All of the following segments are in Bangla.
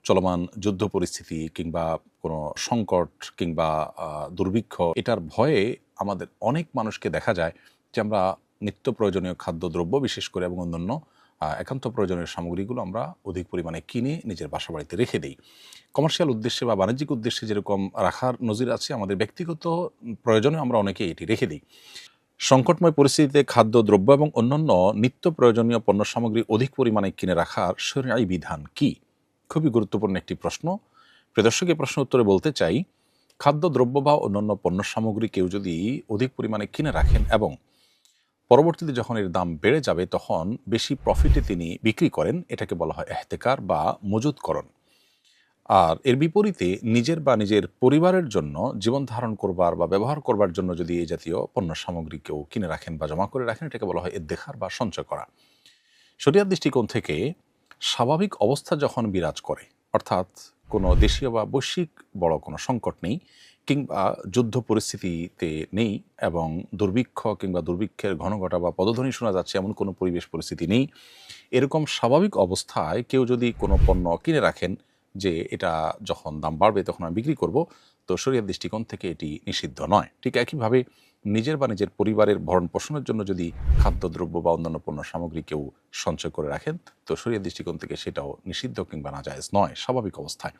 চলমান যুদ্ধ পরিস্থিতি কিংবা কোনো সংকট কিংবা দুর্ভিক্ষ এটার ভয়ে আমাদের অনেক মানুষকে দেখা যায় যে আমরা নিত্য প্রয়োজনীয় খাদ্যদ্রব্য বিশেষ করে এবং অন্যান্য একান্ত প্রয়োজনীয় সামগ্রীগুলো আমরা অধিক পরিমাণে কিনে নিজের বাসা বাড়িতে রেখে দিই। কমার্শিয়াল উদ্দেশ্যে বা বাণিজ্যিক উদ্দেশ্যে যেরকম রাখার নজির আছে, আমাদের ব্যক্তিগত প্রয়োজনে আমরা অনেকে এটি রেখে দিই। সংকটময় পরিস্থিতিতে খাদ্যদ্রব্য এবং অন্যান্য নিত্য প্রয়োজনীয় পণ্য সামগ্রী অধিক পরিমাণে কিনে রাখার শরীয়ী বিধান কি? খুবই গুরুত্বপূর্ণ একটি প্রশ্ন। প্রিয় দর্শক, এই প্রশ্ন উত্তরে বলতে চাই, খাদ্যদ্রব্য বা অন্যান্য পণ্য সামগ্রী কেউ যদি অধিক পরিমাণে কিনে রাখেন এবং পরবর্তীতে যখন এর দাম বেড়ে যাবে তখন বেশি প্রফিটে তিনি বিক্রি করেন, এটাকে বলা হয় এহতেকার বা মজুতকরণ। আর এর বিপরীতে নিজের বা নিজের পরিবারের জন্য জীবন ধারণ করবার বা ব্যবহার করবার জন্য যদি এই জাতীয় পণ্য সামগ্রী কেউ কিনে রাখেন বা জমা করে রাখেন, এটাকে বলা হয় ইদ্দেখার বা সঞ্চয় করা। শরিয়ার দৃষ্টিকোণ থেকে স্বাভাবিক অবস্থা যখন বিরাজ করে, অর্থাৎ কোনো দেশীয় বা বৈশ্বিক বড় কোনো সংকট নেই কিংবা যুদ্ধ পরিস্থিতিতে নেই এবং দুর্ভিক্ষ কিংবা দুর্ভিক্ষের ঘন ঘটা বা পদধ্বনি শোনা যাচ্ছে এমন কোনো পরিবেশ পরিস্থিতি নেই, এরকম স্বাভাবিক অবস্থায় কেউ যদি কোনো পণ্য কিনে রাখেন যে এটা যখন দাম বাড়বে তখন আমি বিক্রি করব, তো শরিয়ার দৃষ্টিকোণ থেকে এটি নিষিদ্ধ নয়। ঠিক একইভাবে নিজের বা নিজের পরিবারের ভরণ পোষণের জন্য যদি খাদ্যদ্রব্য বা অন্যান্য পণ্য সামগ্রী কেউ সঞ্চয় করে রাখেন, তো শরিয়ার দৃষ্টিকোণ থেকে সেটাও নিষিদ্ধ কিংবা নাজায়েজ নয় স্বাভাবিক অবস্থায়।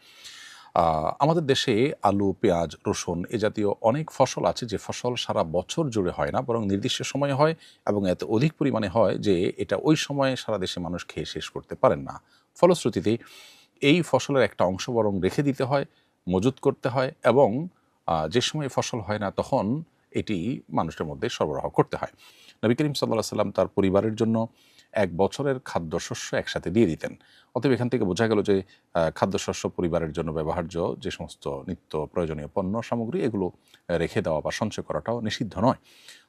আমাদের দেশে আলু, পেঁয়াজ, রসুন এ জাতীয় অনেক ফসল আছে যে ফসল সারা বছর জুড়ে হয় না, বরং নির্দিষ্ট সময়ে হয় এবং এত অধিক পরিমাণে হয় যে এটা ওই সময়ে সারা দেশে মানুষ খেয়ে শেষ করতে পারেন না। ফলশ্রুতিতে এই ফসলের একটা অংশ বরং রেখে দিতে হয়, মজুত করতে হয় এবং যে সময় ফসল হয় না তখন এটি মানুষের মধ্যে সরবরাহ করতে হয়। নবী করিম সাল্লাল্লাহু আলাইহি ওয়াসাল্লাম তার পরিবারের জন্য এক বছরের খাদ্যশস্য একসাথে দিয়ে দিতেন। অতএব এখান থেকে বোঝা গেল যে খাদ্যশস্য পরিবারের জন্য ব্যবহার্য যে সমস্ত নিত্য প্রয়োজনীয় পণ্য সামগ্রী এগুলো রেখে দেওয়া বা সঞ্চয় করাটাও নিষিদ্ধ নয়।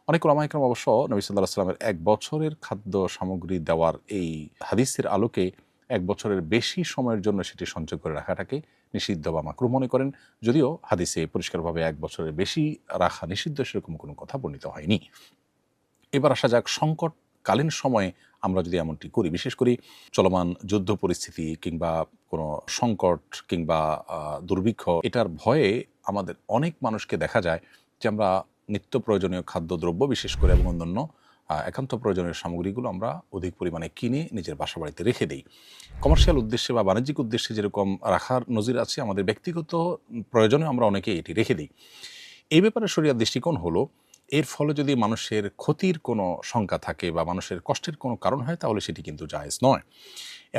অনেক উলামা ইকরাম অবশ্য নবী সাল্লাল্লাহু আলাইহি ওয়াসাল্লামের এক বছরের খাদ্য সামগ্রী দেওয়ার এই হাদিসের আলোকে এক বছরের বেশি সময়ের জন্য সেটি সঞ্চয় করে রাখাটাকে নিষিদ্ধ বা মাকরুহ মনে করেন, যদিও হাদিসে পরিষ্কারভাবে এক বছরের বেশি রাখা নিষিদ্ধ সেরকম কোনো কথা বর্ণিত হয়নি। এবার আসা যাক, সংকটকালীন সময়ে আমরা যদি এমনটি করি, বিশেষ করে চলমান যুদ্ধ পরিস্থিতি কিংবা কোনো সংকট কিংবা দুর্ভিক্ষ এটার ভয়ে আমাদের অনেক মানুষকে দেখা যায় যে আমরা নিত্য প্রয়োজনীয় খাদ্যদ্রব্য বিশেষ করে এবং অন্যান্য একান্ত প্রয়োজনীয় সামগ্রীগুলো আমরা অধিক পরিমাণে কিনে নিজের বাসা বাড়িতে রেখে দিই। কমার্শিয়াল উদ্দেশ্যে বা বাণিজ্যিক উদ্দেশ্যে যেরকম রাখার নজির আছে, আমাদের ব্যক্তিগত প্রয়োজনে আমরা অনেকে এটি রেখে দিই। এই ব্যাপারে শরিয়ার দৃষ্টিকোণ হলো, এর ফলে যদি মানুষের ক্ষতির কোনো শঙ্কা থাকে বা মানুষের কষ্টের কোনো কারণ হয় তাহলে সেটি কিন্তু জায়েজ নয়।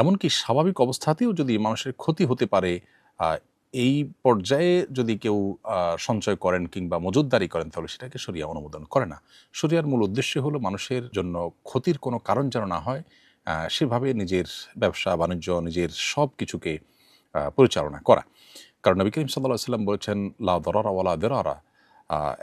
এমনকি স্বাভাবিক অবস্থাতেও যদি মানুষের ক্ষতি হতে পারে, এই পর্যায়ে যদি কেউ সঞ্চয় করেন কিংবা মজুতদারি করেন তাহলে সেটাকে শরিয়া অনুমোদন করে না। শরিয়ার মূল উদ্দেশ্য হলো মানুষের জন্য ক্ষতির কোনো কারণ যেন না হয়, সেভাবে নিজের ব্যবসা বাণিজ্য নিজের সব কিছুকে পরিচালনা করা। কারণ নবী করিম সাল্লাল্লাহু আলাইহি ওয়াসাল্লাম বলেছেন, লা দরারা ওয়ালা দিরারা,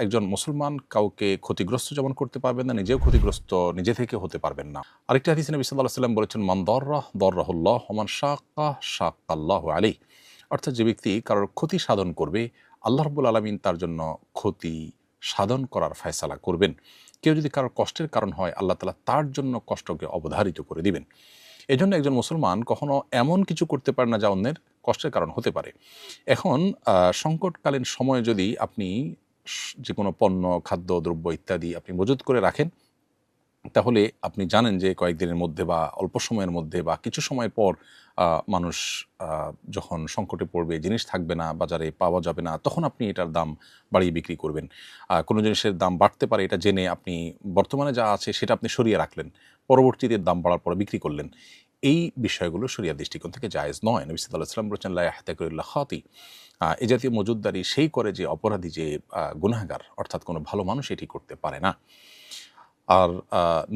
একজন মুসলমান কাউকে ক্ষতিগ্রস্ত যেমন করতে পারবেন না, নিজেও ক্ষতিগ্রস্ত নিজে থেকে হতে পারবেন না। আরেকটি হাদিসে নবী সাল্লাল্লাহু আলাইহি ওয়াসাল্লাম বলেছেন, মান দররাহ দররাহুল্লাহ ওয়া মান শাক্কা শাক্কাল্লাহু আলাইহি। অর্থাৎ যে ব্যক্তি কারোর ক্ষতি সাধন করবে, আল্লাহ রাব্বুল আলামিন তার জন্য ক্ষতি সাধন করার ফয়সালা করবেন। কেউ যদি কারোর কষ্টের কারণ হয়, আল্লাহ তাআলা তার জন্য কষ্টকে অবধারিত করে দিবেন। এজন্য একজন মুসলমান কখনো এমন কিছু করতে পারে না যা অন্যের কষ্টের কারণ হতে পারে। এখন সংকটকালীন সময়ে যদি আপনি যে কোনো পণ্য, খাদ্য, দ্রব্য ইত্যাদি আপনি মজুত করে রাখেন, তাহলে আপনি জানেন যে কয়েকদিনের মধ্যে বা অল্প সময়ের মধ্যে বা কিছু সময় পর মানুষ যখন সংকটে পড়বে, জিনিস থাকবে না, বাজারে পাওয়া যাবে না, তখন আপনি এটার দাম বাড়িয়ে বিক্রি করবেন। কোনো জিনিসের দাম বাড়তে পারে এটা জেনে আপনি বর্তমানে যা আছে সেটা আপনি সরিয়ে রাখলেন, পরবর্তীতে দাম বাড়ার পরে বিক্রি করলেন। এই বিষয়গুলো শরিয়ার দৃষ্টিকোণ থেকে জায়েজ নয়। নবী সাল্লাল্লাহু আলাইহি ওয়াসাল্লাম বলেছেন, লা ইয়াহতাকিরু ইল্লা খাতি। এ জাতীয় মজুতদারি সেই করে যে অপরাধী, যে গুনাহগার, অর্থাৎ কোনো ভালো মানুষ এটি করতে পারে না। আর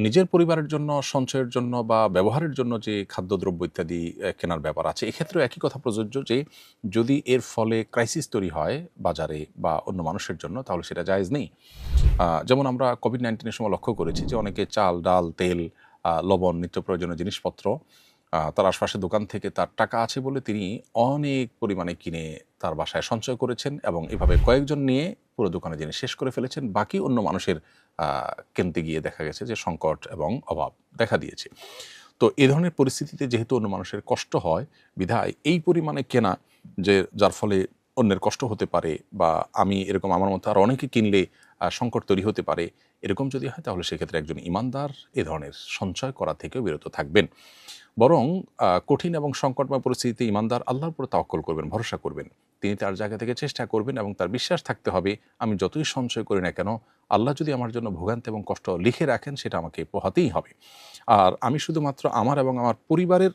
নিজের পরিবারের জন্য সঞ্চয়ের জন্য বা ব্যবহারের জন্য যে খাদ্যদ্রব্য ইত্যাদি কেনার ব্যাপার আছে, এক্ষেত্রেও একই কথা প্রযোজ্য যে যদি এর ফলে ক্রাইসিস তৈরি হয় বাজারে বা অন্য মানুষের জন্য তাহলে সেটা জায়েজ নেই। যেমন আমরা কোভিড-19 সময় লক্ষ্য করেছি যে অনেকে চাল, ডাল, তেল, লবণ, নিত্য প্রয়োজনীয় জিনিসপত্র তার আশপাশের দোকান থেকে তার টাকা আছে বলে তিনি অনেক পরিমাণে কিনে তার বাসায় সঞ্চয় করেছেন এবং এভাবে কয়েকজন নিয়ে পুরো দোকানে জিনিস শেষ করে ফেলেছেন। বাকি অন্য মানুষের কিনতে গিয়ে দেখা গেছে যে সংকট এবং অভাব দেখা দিয়েছে। তো এ ধরনের পরিস্থিতিতে যেহেতু অন্য মানুষের কষ্ট হয়, বিধায় এই পরিমাণে কেনা যে যার ফলে অন্যের কষ্ট হতে পারে, বা আমি এরকম আমার মতো আর অনেকে কিনলে সংকট তৈরি হতে পারে, এরকম যদি হয় তাহলে সেক্ষেত্রে একজন ইমানদার এ ধরনের সঞ্চয় করা থেকেও বিরত থাকবেন। বরং কঠিন এবং সংকটময় পরিস্থিতিতে ইমানদার আল্লাহর উপর তাওয়াক্কুল করবেন, ভরসা করবেন। তিনি তার জায়গা থেকে চেষ্টা করবেন এবং তার বিশ্বাস থাকতে হবে, আমি যতই সঞ্চয় করি না কেন, আল্লাহ যদি আমার জন্য ভোগান্তি এবং কষ্ট লিখে রাখেন সেটা আমাকে পোহাতেই হবে। আর আমি শুধুমাত্র আমার এবং আমার পরিবারের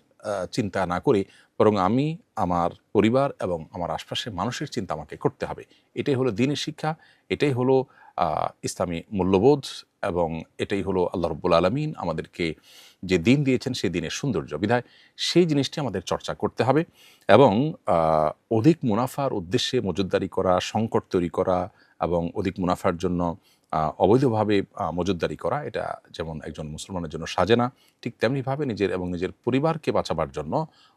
চিন্তা না করে, বরং আমি আমার পরিবার এবং আমার আশপাশের মানুষের চিন্তা আমাকে করতে হবে। এটাই হলো দ্বীনের শিক্ষা, এটাই হলো ইসলামী মূল্যবোধ, এবং এটাই হলো আল্লাহ রাব্বুল আলামিন আমাদেরকে যে দিন দিয়েছেন সেই দিনের সৌন্দর্য। বিধায় সেই জিনিসটি আমাদের চর্চা করতে হবে, এবং অধিক মুনাফার উদ্দেশ্যে মজুতদারি করা, সংকট তৈরি করা এবং অধিক মুনাফার জন্য অবৈধভাবে মজুতদারি করা, এটা যেমন একজন মুসলমানের জন্য সাজে না, ঠিক তেমনিভাবে নিজের এবং নিজের পরিবারকে বাঁচাবার জন্য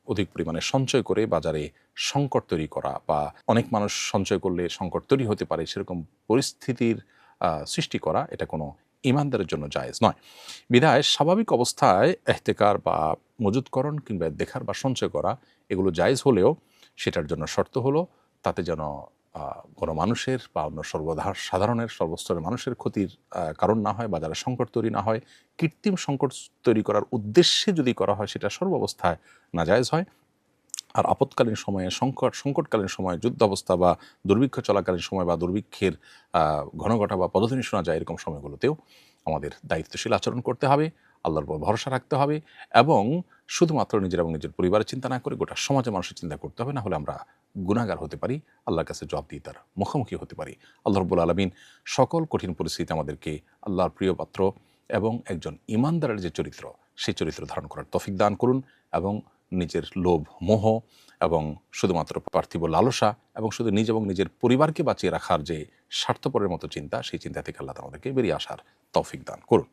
অধিক পরিমাণে সঞ্চয় করে বাজারে সংকট তৈরি করা, বা অনেক মানুষ সঞ্চয় করলে সংকট তৈরি হতে পারে সেরকম পরিস্থিতির সৃষ্টি করা, এটা কোনো ইমানদারের জন্য জায়েজ নয়। বিধায় স্বাভাবিক অবস্থায় এহতেকার বা মজুতকরণ কিংবা দেখার বা সঞ্চয় করা এগুলো জায়েজ হলেও সেটার জন্য শর্ত হলো তাতে যেন কোনো মানুষের বা অন্য সাধারণের সর্বস্তরের মানুষের ক্ষতির কারণ না হয়, বাজারে সংকট তৈরি না হয়। কৃত্রিম সংকট তৈরি করার উদ্দেশ্যে যদি করা হয় সেটা সর্বাবস্থায় নাজায়েজ হয়। আর আপৎকালীন সময়ে সংকটকালীন সময়ে, যুদ্ধ অবস্থা বা দুর্ভিক্ষ চলাকালীন সময় বা দুর্ভিক্ষের ঘন ঘটা বা পদধ্বনি শোনা যায় এরকম সময়গুলোতেও আমাদের দায়িত্বশীল আচরণ করতে হবে, আল্লাহর উপর ভরসা রাখতে হবে, এবং শুধুমাত্র নিজের এবং নিজের পরিবারের চিন্তা না করে গোটা সমাজের মানুষের চিন্তা করতে হবে, না হলে আমরা গুনাহগার হতে পারি, আল্লাহর কাছে জবাবদিহিতার মুখোমুখি হতে পারি। আল্লাহ রাব্বুল আলামিন সকল কঠিন পরিস্থিতিতে আমাদেরকে আল্লাহর প্রিয় পাত্র এবং একজন ইমানদারের যে চরিত্র, সেই চরিত্র ধারণ করার তৌফিক দান করুন, এবং নিজের লোভ, মোহ এবং শুধুমাত্র পার্থিব লালসা এবং শুধু নিজ এবং নিজের পরিবারকে বাঁচিয়ে রাখার যে স্বার্থপরের মতো চিন্তা, সেই চিন্তা থেকে আল্লাহ আমাদেরকে বেরিয়ে আসার তৌফিক দান করুন।